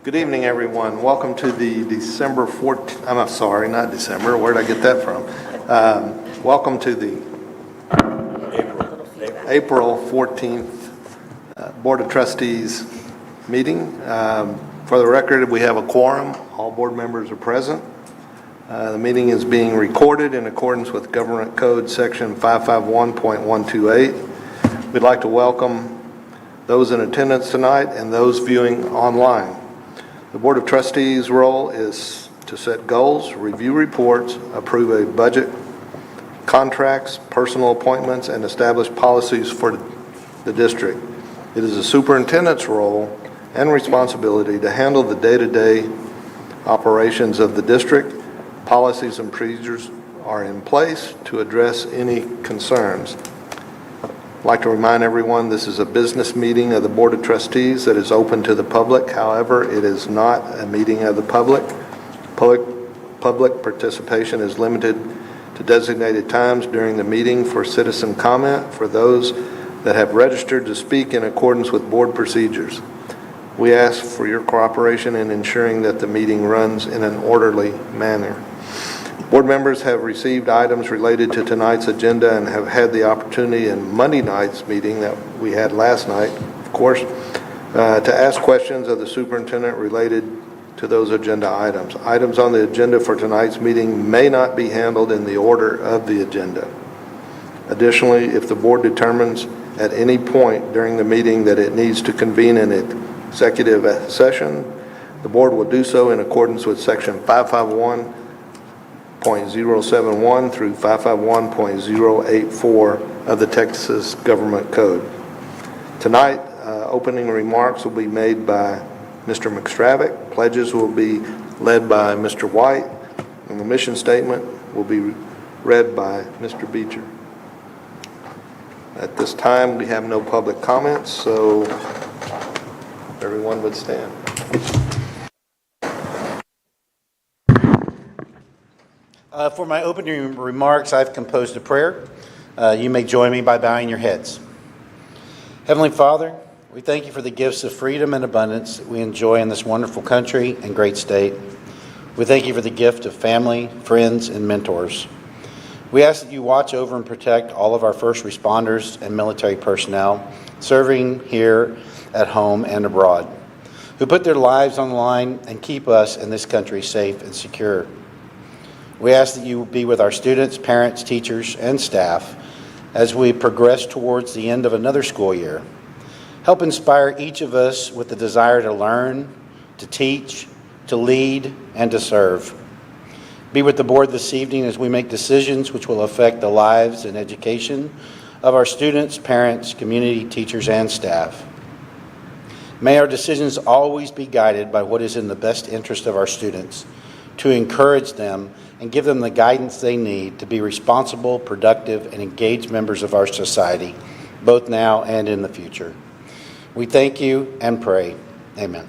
Good evening, everyone. Welcome to the December 14th, I'm sorry, not December, where did I get that from? Welcome to the April 14th Board of Trustees meeting. For the record, we have a quorum. All board members are present. The meeting is being recorded in accordance with Government Code Section 551.128. We'd like to welcome those in attendance tonight and those viewing online. The Board of Trustees' role is to set goals, review reports, approve a budget, contracts, personal appointments, and establish policies for the district. It is the superintendent's role and responsibility to handle the day-to-day operations of the district. Policies and procedures are in place to address any concerns. I'd like to remind everyone this is a business meeting of the Board of Trustees that is open to the public. However, it is not a meeting of the public. Public participation is limited to designated times during the meeting for citizen comment for those that have registered to speak in accordance with board procedures. We ask for your cooperation in ensuring that the meeting runs in an orderly manner. Board members have received items related to tonight's agenda and have had the opportunity in Monday night's meeting that we had last night, of course, to ask questions of the superintendent related to those agenda items. Items on the agenda for tonight's meeting may not be handled in the order of the agenda. Additionally, if the board determines at any point during the meeting that it needs to convene an executive session, the board will do so in accordance with Section 551.071 through 551.084 of the Texas Government Code. Tonight, opening remarks will be made by Mr. McStravick. Pledges will be led by Mr. White, and the mission statement will be read by Mr. Beecher. At this time, we have no public comments, so everyone would stand. For my opening remarks, I've composed a prayer. You may join me by bowing your heads. Heavenly Father, we thank you for the gifts of freedom and abundance that we enjoy in this wonderful country and great state. We thank you for the gift of family, friends, and mentors. We ask that you watch over and protect all of our first responders and military personnel serving here at home and abroad, who put their lives on the line and keep us and this country safe and secure. We ask that you be with our students, parents, teachers, and staff as we progress towards the end of another school year. Help inspire each of us with the desire to learn, to teach, to lead, and to serve. Be with the board this evening as we make decisions which will affect the lives and education of our students, parents, community, teachers, and staff. May our decisions always be guided by what is in the best interest of our students, to encourage them and give them the guidance they need to be responsible, productive, and engaged members of our society, both now and in the future. We thank you and pray. Amen.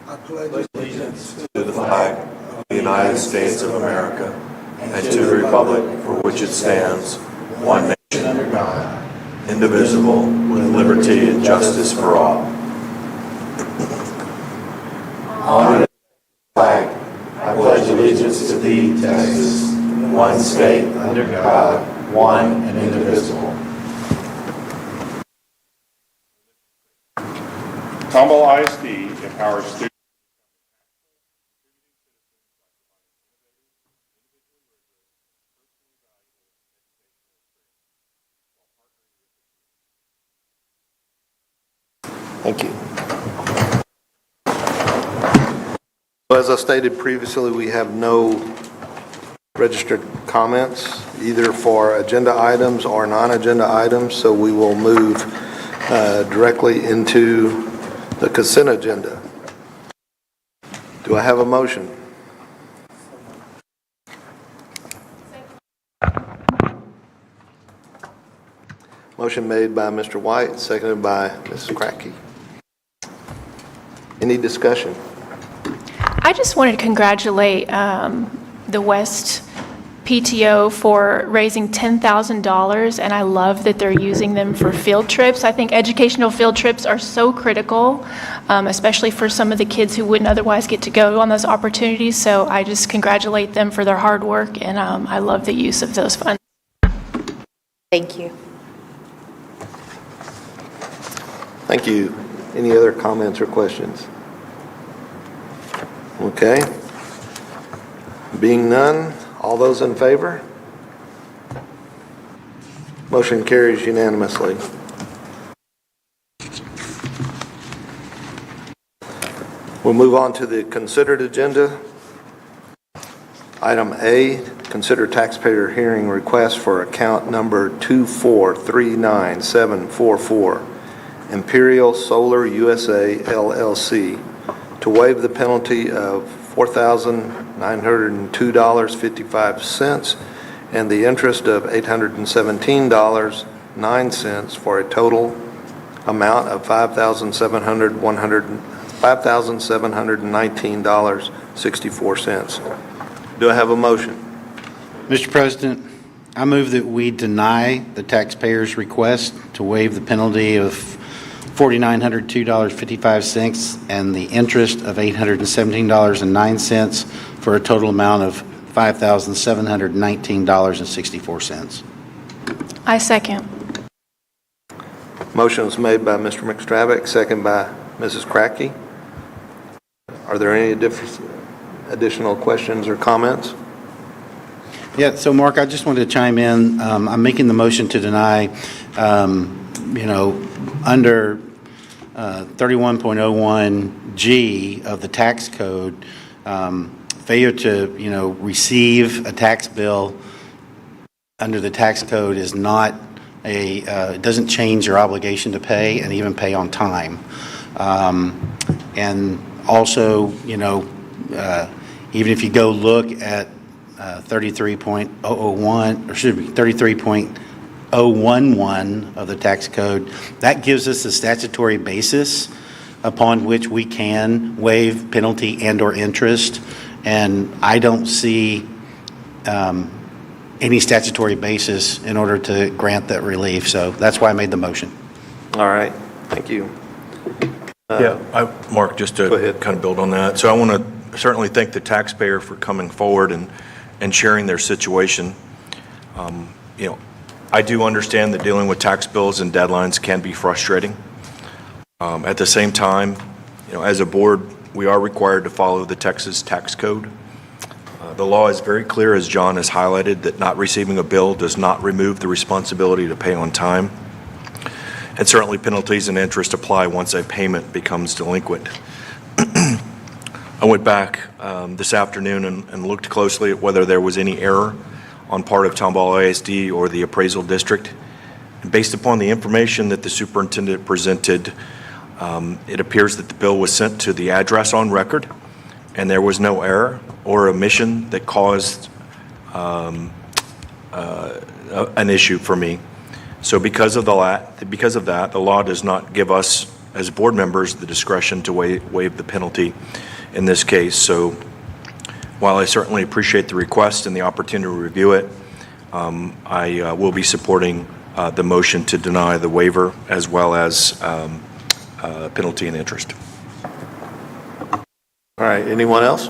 I pledge allegiance to the flag of the United States of America and to the republic for which it stands, one nation under God, indivisible, with liberty and justice for all. Honor the flag. I pledge allegiance to thee, Texas, one state under God, one and indivisible. Tomball ISD empowers students. Thank you. As I stated previously, we have no registered comments, either for agenda items or non-agenda items, so we will move directly into the consent agenda. Do I have a motion? Motion made by Mr. White, seconded by Mrs. Crackey. Any discussion? I just wanted to congratulate the West PTO for raising $10,000, and I love that they're using them for field trips. I think educational field trips are so critical, especially for some of the kids who wouldn't otherwise get to go on those opportunities. So I just congratulate them for their hard work, and I love the use of those funds. Thank you. Thank you. Any other comments or questions? Okay. Being none, all those in favor? Motion carries unanimously. We'll move on to the considered agenda. Item A, consider taxpayer hearing request for account number 2439744, Imperial Solar USA LLC, to waive the penalty of $4,902.55 and the interest of $817.09 for a total amount of $5,719.64. Do I have a motion? Mr. President, I move that we deny the taxpayer's request to waive the penalty of $4,902.55 and the interest of $817.09 for a total amount of $5,719.64. I second. Motion is made by Mr. McStravick, second by Mrs. Crackey. Are there any additional questions or comments? Yeah, so Mark, I just wanted to chime in. I'm making the motion to deny, under 31.01G of the tax code, failure to, receive a tax bill under the tax code is not it doesn't change your obligation to pay and even pay on time. And also, even if you go look at 33.011 of the tax code, that gives us a statutory basis upon which we can waive penalty and or interest, and I don't see any statutory basis in order to grant that relief, so that's why I made the motion. All right, thank you. Mark, just to Go ahead. kind of build on that. So I want to certainly thank the taxpayer for coming forward and sharing their situation. I do understand that dealing with tax bills and deadlines can be frustrating. At the same time, as a board, we are required to follow the Texas tax code. The law is very clear, as John has highlighted, that not receiving a bill does not remove the responsibility to pay on time. And certainly penalties and interest apply once a payment becomes delinquent. I went back this afternoon and looked closely at whether there was any error on part of Tomball ISD or the appraisal district. And based upon the information that the superintendent presented, it appears that the bill was sent to the address on record, and there was no error or omission that caused an issue for me. So because of that, the law does not give us, as board members, the discretion to waive the penalty in this case. So while I certainly appreciate the request and the opportunity to review it, I will be supporting the motion to deny the waiver as well as penalty and interest. All right, anyone else?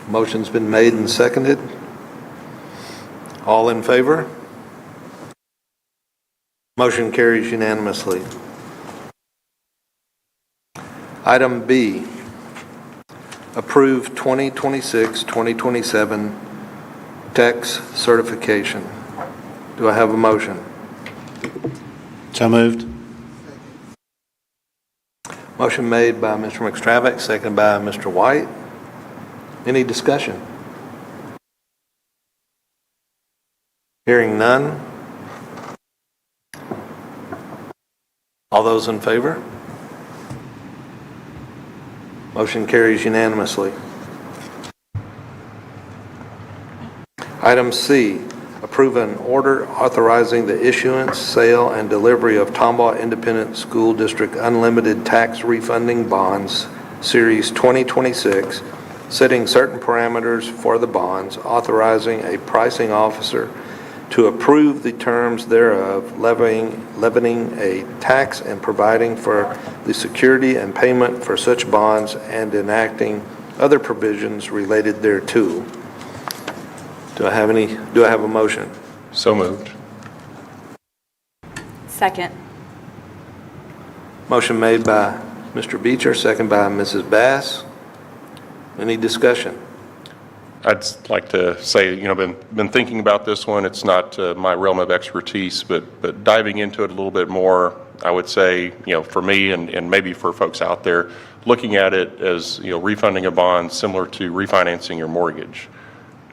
Motion's been made and seconded. All in favor? Motion carries unanimously. Item B, approve 2026-2027 tax certification. Do I have a motion? So moved. Motion made by Mr. McStravick, seconded by Mr. White. Any discussion? Hearing none. All those in favor? Motion carries unanimously. Item C, approve an order authorizing the issuance, sale, and delivery of Tomball Independent School District Unlimited Tax Refunding Bonds, Series 2026, setting certain parameters for the bonds, authorizing a pricing officer to approve the terms thereof, levying a tax and providing for the security and payment for such bonds, and enacting other provisions related thereto. Do I have a motion? So moved. Second. Motion made by Mr. Beecher, second by Mrs. Bass. Any discussion? I'd like to say, been thinking about this one. It's not my realm of expertise, but diving into it a little bit more, I would say, for me and maybe for folks out there, looking at it as, refunding a bond similar to refinancing your mortgage,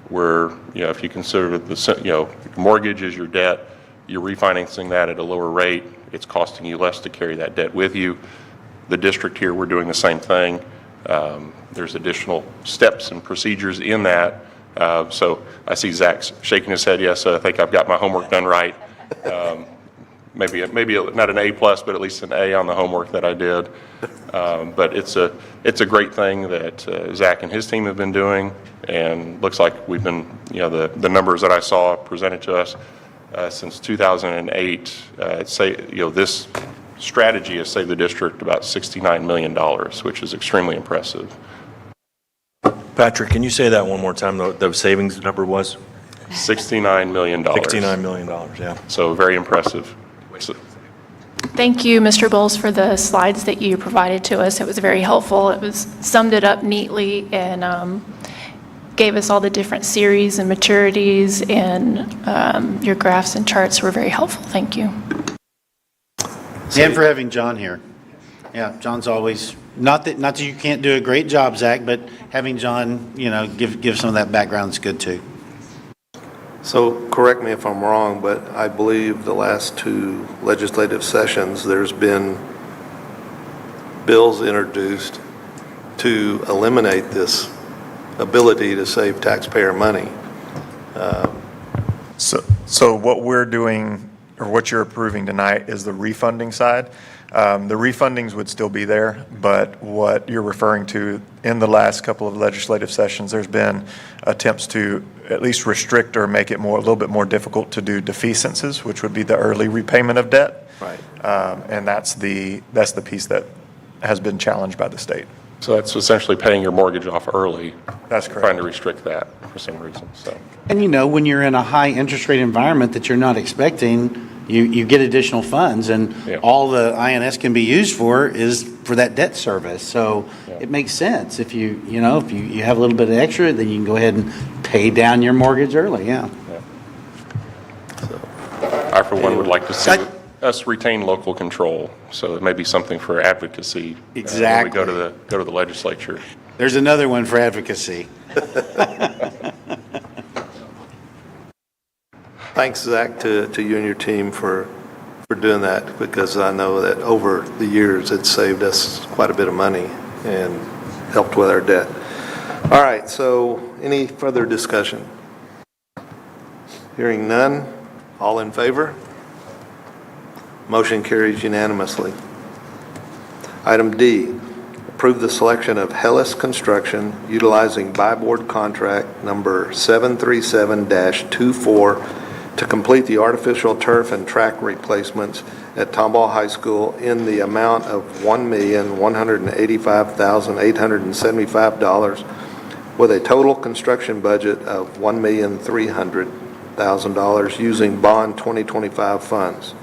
where, if you consider the mortgage is your debt, you're refinancing that at a lower rate. It's costing you less to carry that debt with you. The district here, we're doing the same thing. There's additional steps and procedures in that. So I see Zach shaking his head, yes, I think I've got my homework done right. Maybe not an A+, but at least an A on the homework that I did. But it's a great thing that Zach and his team have been doing, and looks like we've been, the numbers that I saw presented to us since 2008, this strategy has saved the district about $69 million, which is extremely impressive. Patrick, can you say that one more time? The savings number was? $69 million. $69 million, yeah. So very impressive. Thank you, Mr. Bowles, for the slides that you provided to us. It was very helpful. It was summed it up neatly and gave us all the different series and maturities, and your graphs and charts were very helpful. Thank you. And for having John here. Yeah, John's always, not that you can't do a great job, Zach, but having John, give some of that background is good too. So correct me if I'm wrong, but I believe the last two legislative sessions, there's been bills introduced to eliminate this ability to save taxpayer money. So what we're doing, or what you're approving tonight, is the refunding side. The refundings would still be there, but what you're referring to, in the last couple of legislative sessions, there's been attempts to at least restrict or make it a little bit more difficult to do defeasances, which would be the early repayment of debt. Right. And that's the piece that has been challenged by the state. So that's essentially paying your mortgage off early. That's correct. Trying to restrict that for some reason, so. And when you're in a high interest rate environment that you're not expecting, you get additional funds, and Yeah. all the INS can be used for is for that debt service. So Yeah. it makes sense. If you have a little bit of extra, then you can go ahead and pay down your mortgage early, yeah. I, for one, would like to see us retain local control, so it may be something for advocacy. Exactly. When we go to the legislature. There's another one for advocacy. Thanks, Zach, to you and your team for doing that, because I know that over the years, it's saved us quite a bit of money and helped with our debt. All right, so any further discussion? Hearing none, all in favor? Motion carries unanimously. Item D, approve the selection of Hellis Construction utilizing buy board contract number 737-24 to complete the artificial turf and track replacements at Tomball High School in the amount of $1,185,875 with a total construction budget of $1,300,000 using bond 2025 funds.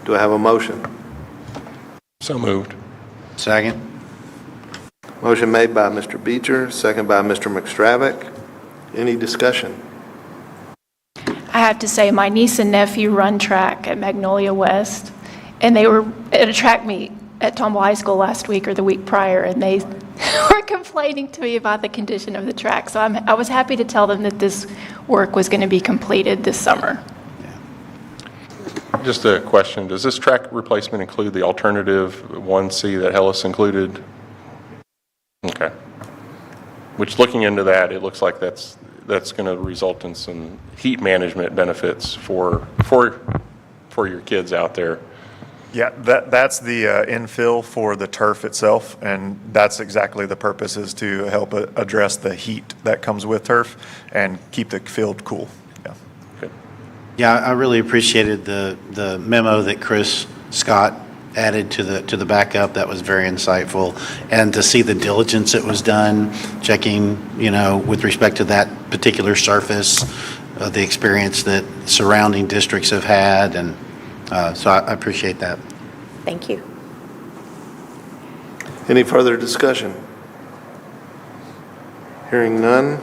Do I have a motion? So moved. Second. Motion made by Mr. Beecher, second by Mr. McStravick. Any discussion? I have to say, my niece and nephew run track at Magnolia West, and they were at a track meet at Tomball High School last week or the week prior, and they were complaining to me about the condition of the track. So I was happy to tell them that this work was going to be completed this summer. Just a question, does this track replacement include the alternative 1C that Hellis included? Okay. Which, looking into that, it looks like that's going to result in some heat management benefits for your kids out there. Yeah, that's the infill for the turf itself, and that's exactly the purpose, is to help address the heat that comes with turf and keep the field cool. Yeah. Yeah, I really appreciated the memo that Chris Scott added to the backup. That was very insightful. And to see the diligence that was done, checking, with respect to that particular surface, the experience that surrounding districts have had, and so I appreciate that. Thank you. Any further discussion? Hearing none,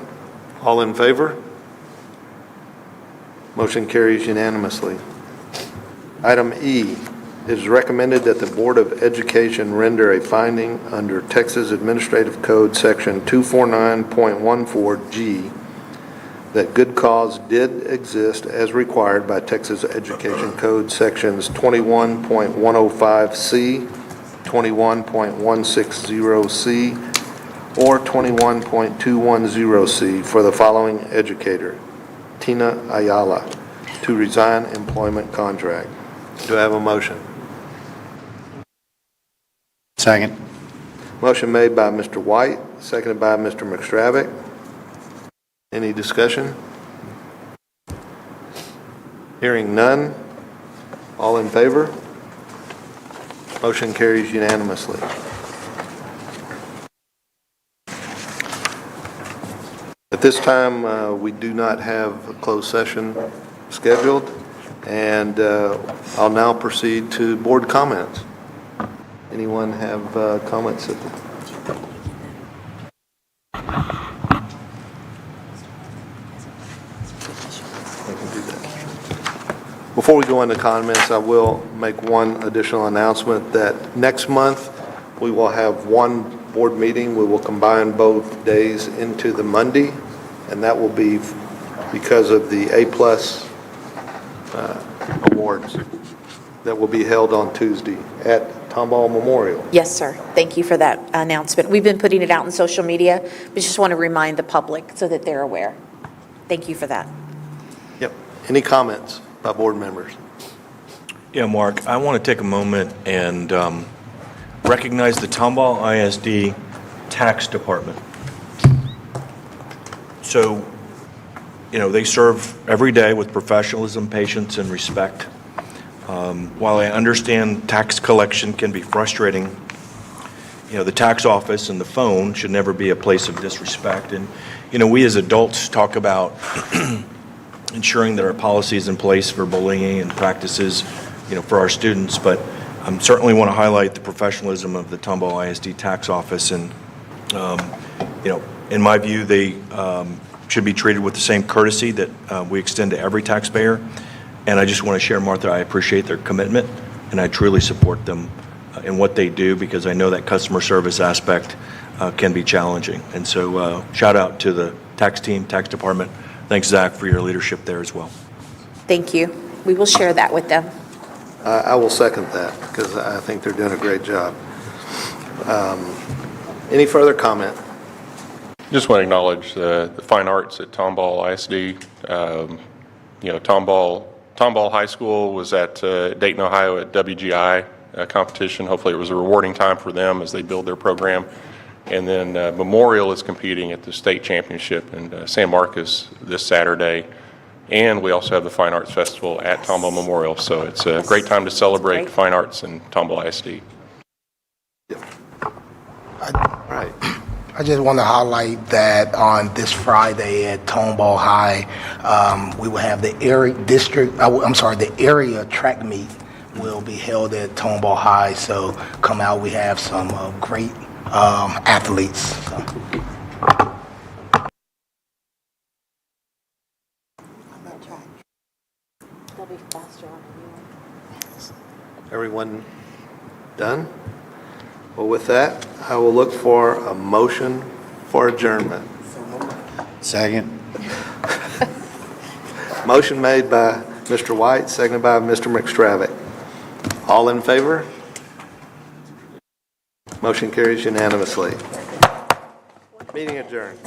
all in favor? Motion carries unanimously. Item E, it is recommended that the Board of Education render a finding under Texas Administrative Code Section 249.14G that good cause did exist as required by Texas Education Code Sections 21.105C, 21.160C, or 21.210C for the following educator, Tina Ayala, to resign employment contract. Do I have a motion? Second. Motion made by Mr. White, seconded by Mr. McStravick. Any discussion? Hearing none. All in favor? Motion carries unanimously. At this time, we do not have a closed session scheduled, and I'll now proceed to board comments. Anyone have comments? Before we go into comments, I will make one additional announcement that next month we will have one board meeting. We will combine both days into the Monday, and that will be because of the A-plus awards that will be held on Tuesday at Tomball Memorial. Yes, sir. Thank you for that announcement. We've been putting it out in social media, but just want to remind the public so that they're aware. Thank you for that. Yep. Any comments by board members? Yeah, Mark, I want to take a moment and recognize the Tomball ISD Tax Department. So, they serve every day with professionalism, patience, and respect. While I understand tax collection can be frustrating, the tax office and the phone should never be a place of disrespect. And, we as adults talk about ensuring that our policy is in place for bullying and practices, for our students. But I certainly want to highlight the professionalism of the Tomball ISD tax office. And, in my view, they should be treated with the same courtesy that we extend to every taxpayer. And I just want to share, Martha, I appreciate their commitment, and I truly support them in what they do, because I know that customer service aspect can be challenging. And so shout out to the tax team, tax department. Thanks, Zach, for your leadership there as well. Thank you. We will share that with them. I will second that, because I think they're doing a great job. Any further comment? Just want to acknowledge the fine arts at Tomball ISD. Tomball High School was at Dayton, Ohio at WGI competition. Hopefully it was a rewarding time for them as they build their program. And then Memorial is competing at the state championship in San Marcos this Saturday. And we also have the Fine Arts Festival at Tomball Memorial. So it's a great time to celebrate fine arts in Tomball ISD. All right. I just want to highlight that on this Friday at Tomball High, we will have the area track meet will be held at Tomball High. So come out, we have some great athletes. So. They'll be faster on Everyone done? Well, with that, I will look for a motion for adjournment. Second. Motion made by Mr. White, seconded by Mr. McStravick. All in favor? Motion carries unanimously. Meeting adjourned.